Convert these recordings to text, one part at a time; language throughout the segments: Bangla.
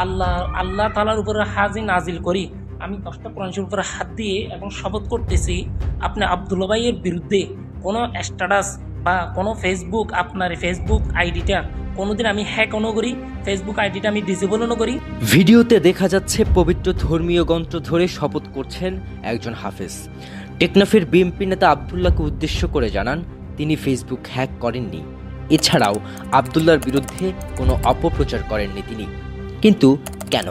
আল্লাহ তাআলার উপরে হাজি নাজিল করি, আমি 10টা কোরআন শরীফের উপরে হাত দিয়ে এবং শপথ করতেছি আপনি আব্দুল্লাহ ভাইয়ের বিরুদ্ধে কোনো স্ট্যাটাস বা কোনো ফেসবুক, আপনার ফেসবুক আইডিটা কোনোদিন আমি হ্যাকও না করি, ফেসবুক আইডিটা আমি ডিসেবলও না করি। ভিডিওতে দেখা যাচ্ছে পবিত্র ধর্মীয় গ্রন্থ ধরে শপথ করছেন একজন হাফেজ। টেকনাফের বিএনপি নেতা আবদুল্লাহকে উদ্দেশ্য করে জানান তিনি ফেসবুক হ্যাক করেননি। এছাড়াও আবদুল্লাহর বিরুদ্ধে কোনো অপপ্রচার করেননি তিনি। কিন্তু কেন,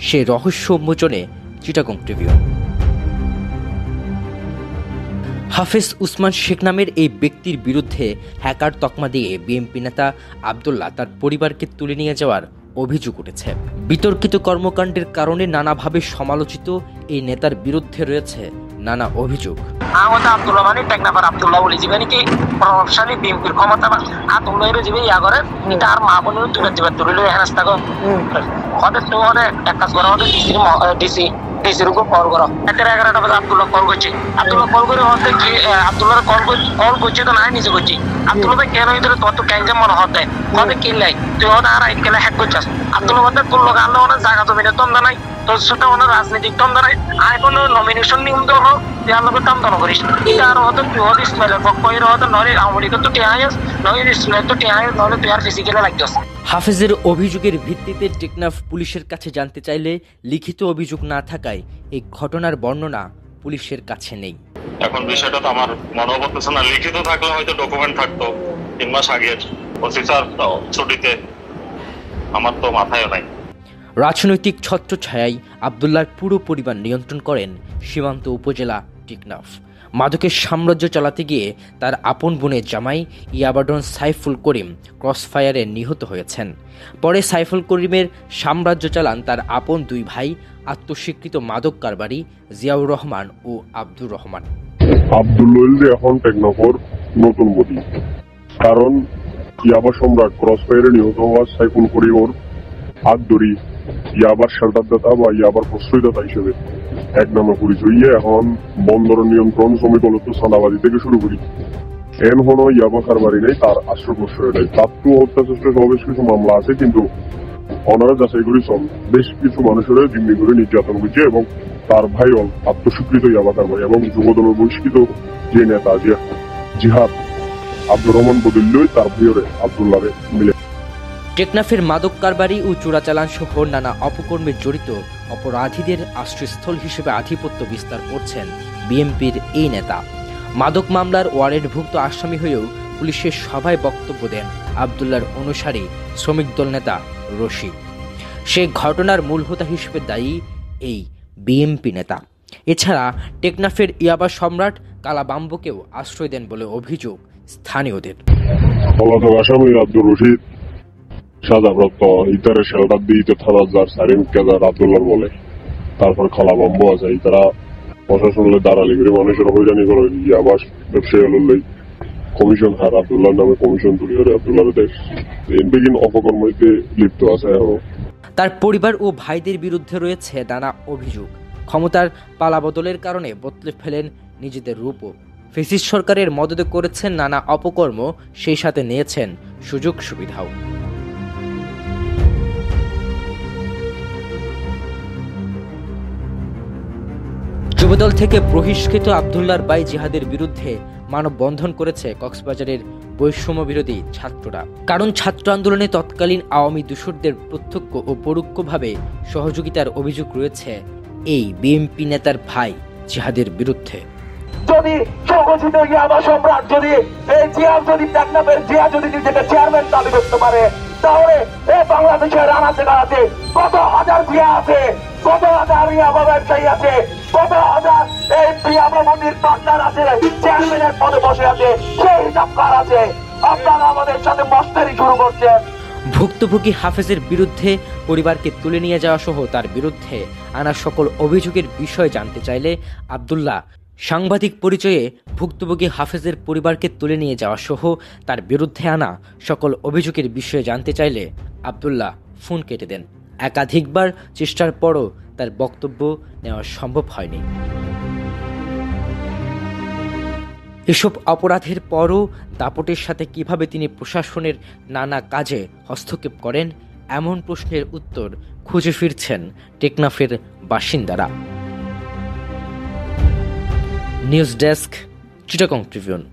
সে রহস্য উন্মোচনে চিটাগং ট্রিবিউন। হাফেজ উসমান শেখ নামের এই ব্যক্তির বিরুদ্ধে হ্যাকার তকমা দিয়ে বিএনপি নেতা আবদুল্লাহ তার পরিবারকে তুলে নিয়ে যাওয়ার অভিযোগ উঠেছে। বিতর্কিত কর্মকাণ্ডের কারণে নানাভাবে সমালোচিত এই নেতার বিরুদ্ধে রয়েছে নানা অভিযোগ। আব্দুল্লাহ মানে টেকনাফার আব্দুল্লাহ বলে জীবনে কি প্রভাবশালী বিএনপির ক্ষমতা আতঙ্কের জীবে ইয়া করে এটা আর মা বোনের তুলে হেনাস্তা ওদের তো ওদের এক কাজ করা, ওদের ডিসির উপর কল করো। 11টা বাজে আব্দুল্লাহ কল করছে, আব্দুল্লাহ কল করে হতে কি আব্দুল্লাহ কল করছে তো নাই নিজে করছি। আব্দুল্লাহ ভাই কেন ইধরে তত ক্যাঞ্জাম মনে হতে কবে কিনলাই তুই ওদের আর আইকেলে হ্যাক করছিস। আব্দুল্লাহ বলতে তোর লোক আনলে ওনার জায়গা জমিনে তন্দা নাই, তোর সাথে ওনার রাজনৈতিক তন্দা নাই, আর কোনো নমিনেশন নিয়ম তো হোক তুই আল্লাহকে তন্দন করিস। এটা আর হতো তুই হতে ইসমাইলের পক্ষ এর হতো নয় আওয়ামী লীগের তো টেহাইস নয় ইসমাইল তো টেহাইস নয় তুই আর ফিজিক্যালে লাগতেছ। হাফেজের অভিযোগের ভিত্তিতে টেকনাফ পুলিশের কাছে জানতে চাইলে লিখিত অভিযোগ না থাকায় এই ঘটনার বর্ণনা পুলিশের কাছে নেই। এখন বিষয়টা তো আমার মনে হচ্ছে না, লিখিত থাকলে হয়তো ডকুমেন্ট থাকতো 3 মাস আগের অফিসার ছুটিতে, আমার তো মাথায় নাই। রাজনৈতিক ছত্রছায়ায় আবদুল্লাহর পুরো পরিবার নিয়ন্ত্রণ করেন সীমান্ত উপজেলা টেকনাফ। মাদকের সাম্রাজ্য চালাতে গিয়ে তার আপন বোনের জামাই ইয়াবাডন সাইফুল করিম ক্রসফায়ারে নিহত হয়েছেন। পরে সাইফুল করিমের সাম্রাজ্য চালান তার আপন 2 ভাই আত্মস্বীকৃত মাদক কারবারি জিয়াউর রহমান ও আব্দুর রহমান। আব্দুল্লাহ এখন টেকনাফর নতুন মোদী, কারণ ইয়াবা সম্রাট ক্রসফায়ারে নিহত হওয়া সাইফুল করিমর হাত ধরি ইয়াবার শেল্টারদাতা বা ইয়াবার প্রশ্রয়দাতা হিসেবে এক নামে পরিচয়। এখন বন্দর নিয়ন্ত্রণ, শ্রমিক অলত্ব, সাদাবাদী থেকে শুরু করি এন হলো ইয়াবা কারবারি নেই, তার আশ্রয় প্রশ্রয় নেই। তার তো হত্যা চেষ্টা সহ বেশ কিছু মামলা আছে, কিন্তু ওনারা যাচাই করি বেশ কিছু মানুষের জিম্মি করে নির্যাতন করছে এবং তার ভাই আত্মস্বীকৃত ইয়াবা কারবারি এবং যুবদলের বহিষ্কৃত যে নেতা জিহাদ আব্দুর রহমান বদুল্লই তার ভাইয়রে আব্দুল্লাহ মিলে। টেকনাফের মাদক কারবারি ও চোরাচালান সহ নানা অপকর্মে জড়িত অপরাধীদের আশ্রয়স্থল হিসেবে আধিপত্য বিস্তার করছেন বিএনপির এই নেতা। মাদক মামলার ওয়ারেন্টভুক্ত আসামি হয়েও পুলিশের সভায় বক্তব্য দেন আবদুল্লাহর অনুসারী শ্রমিক দল নেতা রশিদ। সে ঘটনার মূল হোতা হিসেবে দায়ী এই বিএনপি নেতা। এছাড়া টেকনাফের ইয়াবা সম্রাট কালাবাম্বকেও আশ্রয় দেন বলে অভিযোগ স্থানীয়দের। পলাতক আসামি আব্দুর রশিদ সাজাপ্রাপ্ত ইতারে শেল্টার দিয়ে থানার সারিন কেদার আব্দুল্লাহ বলে, তারপর খালাবাম্ব আছে। তারা প্রশাসনের দাঁড়ালি করে মানুষের হইরানি করে ইয়াবাস ব্যবসায়ী হলেই কমিশন হার আব্দুল্লাহর নামে কমিশন তুলি করে আব্দুল্লাহ দেশ বেগিন অপকর্মীতে লিপ্ত আছে। তার পরিবার ও ভাইদের বিরুদ্ধে রয়েছে নানা অভিযোগ। ক্ষমতার পালাবদলের কারণে বদলে ফেলেন নিজেদের রূপও। ফ্যাসিস্ট সরকারের মদদে করেছেন নানা অপকর্ম, সেই সাথে নিয়েছেন সুযোগ সুবিধাও। যুবদল থেকে বহিষ্কৃত আবদুল্লাহর ভাই জিহাদের বিরুদ্ধে মানববন্ধন করেছে কক্সবাজারের বৈষম্য বিরোধী ছাত্ররা। কারণ ছাত্র আন্দোলনে তৎকালীন আওয়ামী দূষরদের প্রত্যক্ষ ও পরোক্ষভাবে সহযোগিতার অভিযোগ রয়েছে এই বিএনপি নেতার ভাই জিহাদের বিরুদ্ধে। যদি সংগঠিত ইয়াবা সম্রাট যদি এই জিয়া যদি টেকনাফের জিয়া যদি নিজেকে চেয়ারম্যান দাবি করতে পারে, তাহলে এই বাংলাদেশের আনাচে কানাচে কত হাজার জিয়া আছে, কত হাজার ইয়াবা ব্যবসায়ী আছে, কত হাজার এই ইয়াবা মন্দির পার্টনার আছে, চেয়ারম্যানের পদে বসে আছে, সেই হিসাব কার আছে? আপনারা আমাদের সাথে মস্তানি শুরু করছেন। ভুক্তভোগী হাফেজের বিরুদ্ধে পরিবারকে তুলে নিয়ে যাওয়া সহ তার বিরুদ্ধে আনা সকল অভিযোগের বিষয় জানতে চাইলে আবদুল্লাহ সাংবাদিক পরিচয়ে ভুক্তভোগী হাফেজের পরিবারকে তুলে নিয়ে যাওয়া সহ তার বিরুদ্ধে আনা সকল অভিযোগের বিষয়ে জানতে চাইলে আবদুল্লাহ ফোন কেটে দেন। একাধিকবার চেষ্টার পরও তার বক্তব্য নেওয়া সম্ভব হয়নি। এসব অপরাধের পরও দাপটের সাথে কিভাবে তিনি প্রশাসনের নানা কাজে হস্তক্ষেপ করেন এমন প্রশ্নের উত্তর খুঁজে ফিরছেন টেকনাফের বাসিন্দারা। News desk, Chittagong Tribune.